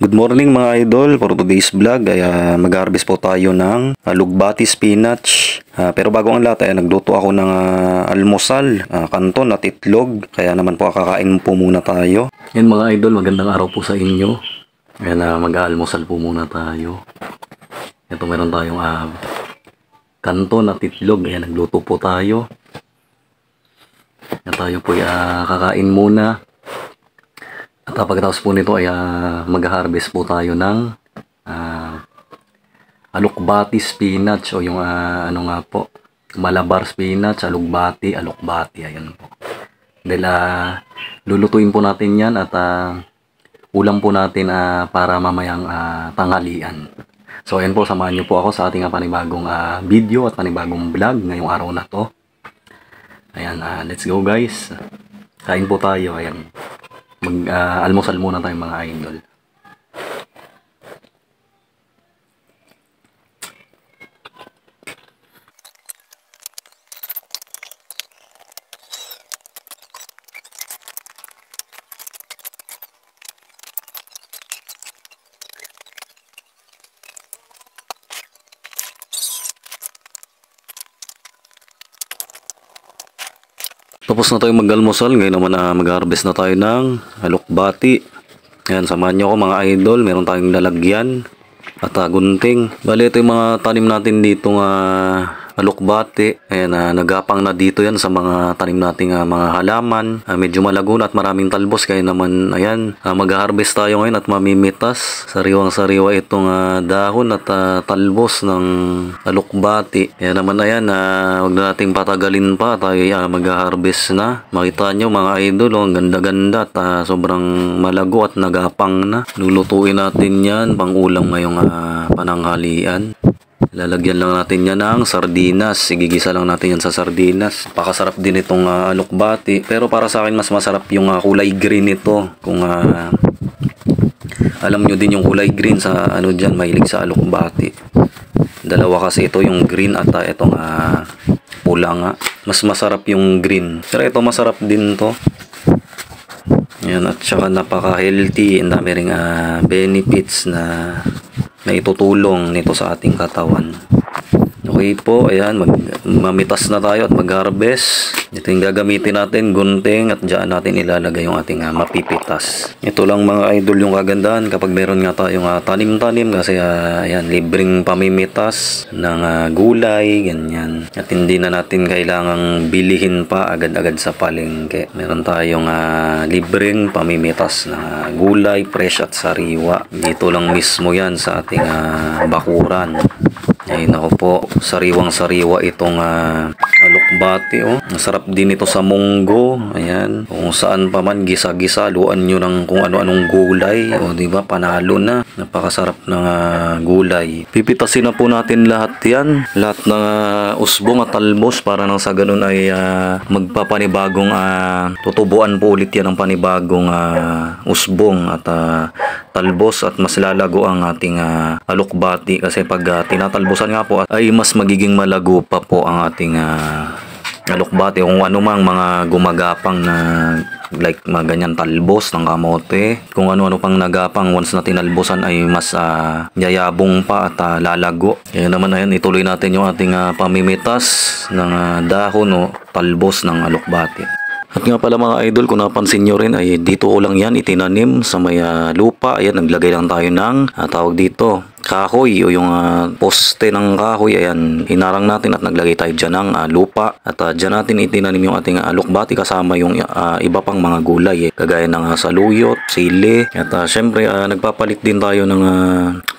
Good morning mga idol, for today's vlog ay mag-harvest po tayo ng alugbati spinach. Pero bago ang lahat ay nagluto ako ng almusal, kanton at itlog. Kaya naman po kakain po muna tayo. Yan mga idol, magandang araw po sa inyo. Yan mag-almusal po muna tayo. Ito meron tayong kanton at itlog. Ayan, nagluto po tayo. Yan tayo po kakain muna. At pagkatapos po nito ay mag-harvest po tayo ng alugbati spinach o yung malabar spinach, alugbati, ayan po. Dahil lulutuin po natin yan at ulam po natin para mamayang tanghalian. So ayan po, samahan nyo po ako sa ating panibagong video at panibagong vlog ngayong araw na to. Ayan, let's go guys. Kain po tayo, ayan. Mag-almusal muna tayo mga idol. Tapos na tayo mag-almusal, ngayon naman mag-harvest na tayo ng alugbati. Ayan, samahan nyo ako mga idol, meron tayong lalagyan at gunting. Bali, ito yung mga tanim natin dito alugbati. Ayan, nagapang na dito yan sa mga tanim nating mga halaman. Medyo malago na at maraming talbos, kaya naman ayan, mag-harvest tayo ngayon at mamimitas. Sariwang-sariwa itong dahon at talbos ng alugbati. Kaya naman ayan, huwag na nating patagalin pa, tayo mag-harvest na. Makita nyo mga idol, ang ganda-ganda at sobrang malago at nagapang na. Lulutuin natin yan pang ulam ngayong pananghalian. Lalagyan lang natin yan ng sardinas. Igigisa lang natin yan sa sardinas. Pakasarap din itong alugbati. Pero para sa akin mas masarap yung kulay green nito. Kung alam nyo din yung kulay green sa dyan, mahilig sa alugbati. Dalawa kasi ito, yung green at itong pula nga. Mas masarap yung green. Pero ito masarap din to. Yan, at saka napaka-healthy. Ang dami ring benefits na itutulong nito sa ating katawan. Okay po, ayan, mamitas na tayo at mag-harvest. Ito yung gagamitin natin, gunting, at dyan natin ilalagay yung ating mapipitas. Ito lang mga idol yung kagandahan kapag meron nga tayong tanim-tanim kasi ayan, libreng pamimitas ng gulay, ganyan. At hindi na natin kailangang bilihin pa agad-agad sa palengke. Meron tayong libreng pamimitas na gulay, fresh at sariwa. Dito lang mismo yan sa ating bakuran. Ay nako po, sariwang-sariwa itong alugbati. Masarap din ito sa munggo. Ayan, kung saan pa man gisa-gisa, luan nyo ng kung ano-anong gulay. Di ba, panalo na. Napakasarap ng gulay. Pipitasin na po natin lahat yan. Lahat ng usbong at talbos para nang sa ganun ay magpapanibagong tutubuan po ulit yan ng panibagong usbong at talbos at mas lalago ang ating alugbati kasi pag tinatalbosan nga po ay mas magiging malago pa po ang ating alugbati kung ano mang mga gumagapang na like mga ganyan talbos ng kamote, kung ano-ano pang nagapang once na tinalbosan ay mas yayabong pa at lalago. Kaya naman ayan, ituloy natin yung ating pamimitas ng dahon o talbos ng alugbati. At nga pala mga idol, kung napansin nyo rin ay dito ko lang yan itinanim sa may lupa. Ayan, naglagay lang tayo ng tawag dito kahoy o yung poste ng kahoy. Ayan, hinarang natin at naglagay tayo dyan ng lupa. At dyan natin itinanim yung ating alugbati kasama yung iba pang mga gulay kagaya ng saluyot, sili. At syempre nagpapalit din tayo ng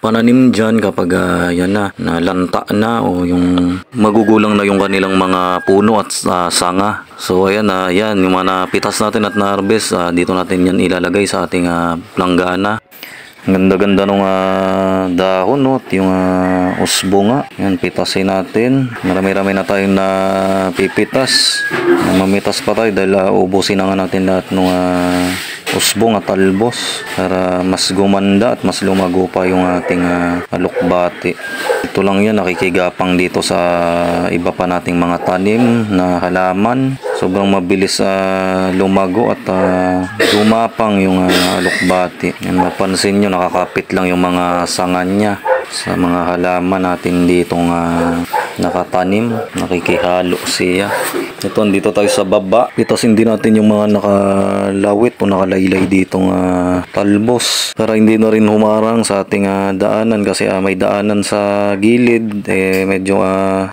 pananim dyan kapag yan na, nalanta na o yung magugulang na yung kanilang mga puno at sanga. So ayan, yan yung mga napitas natin at na-harvest, dito natin yan ilalagay sa ating planggana. Ganda-ganda nung dahon, no? At yung usbo nga. Yan, pitasin natin. Marami-rami na tayong pipitas. Mamitas pa tayo dahil ubusin na nga natin lahat nung usbong at talbos para mas gumanda at mas lumago pa yung ating alokbati. Ito lang yan, nakikigapang dito sa iba pa nating mga tanim na halaman. Sobrang mabilis lumago at lumapang yung alokbati. Yan, mapansin nyo, nakakapit lang yung mga sanga niya sa mga halaman natin ditong nakatanim. Nakikihalo siya. Ito, dito tayo sa baba. Pitasin din natin yung mga nakalawit o nakalaylay ditong talbos para hindi na rin humarang sa ating daanan, kasi may daanan sa gilid, medyo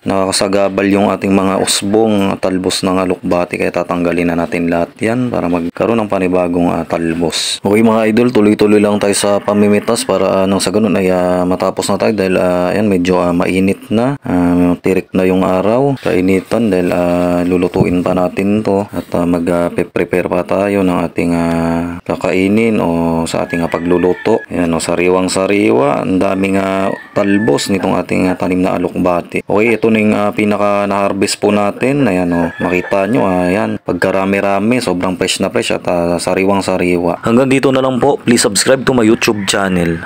nakakasagabal yung ating mga usbong talbos ng alokbati, kaya tatanggalin na natin lahat yan para magkaroon ng panibagong talbos. Okay mga idol, tuloy-tuloy lang tayo sa pamimitas para sa ganun ay matapos na tayo, dahil ayan, medyo mainit na, tirik na yung araw, kainitan, dahil lulutuin pa natin to at mag-prepare pa tayo ng ating kakainin o sa ating pagluluto. Ayan, sariwang sariwa, ang daming talbos nitong ating tanim na alokbati. Okay, ito na yung pinaka na-harvest po natin. Ayan, makita nyo, ayan, pagkarami-rami, sobrang fresh na fresh at sariwang sariwa. Hanggang dito na lang po. Please subscribe to my YouTube channel.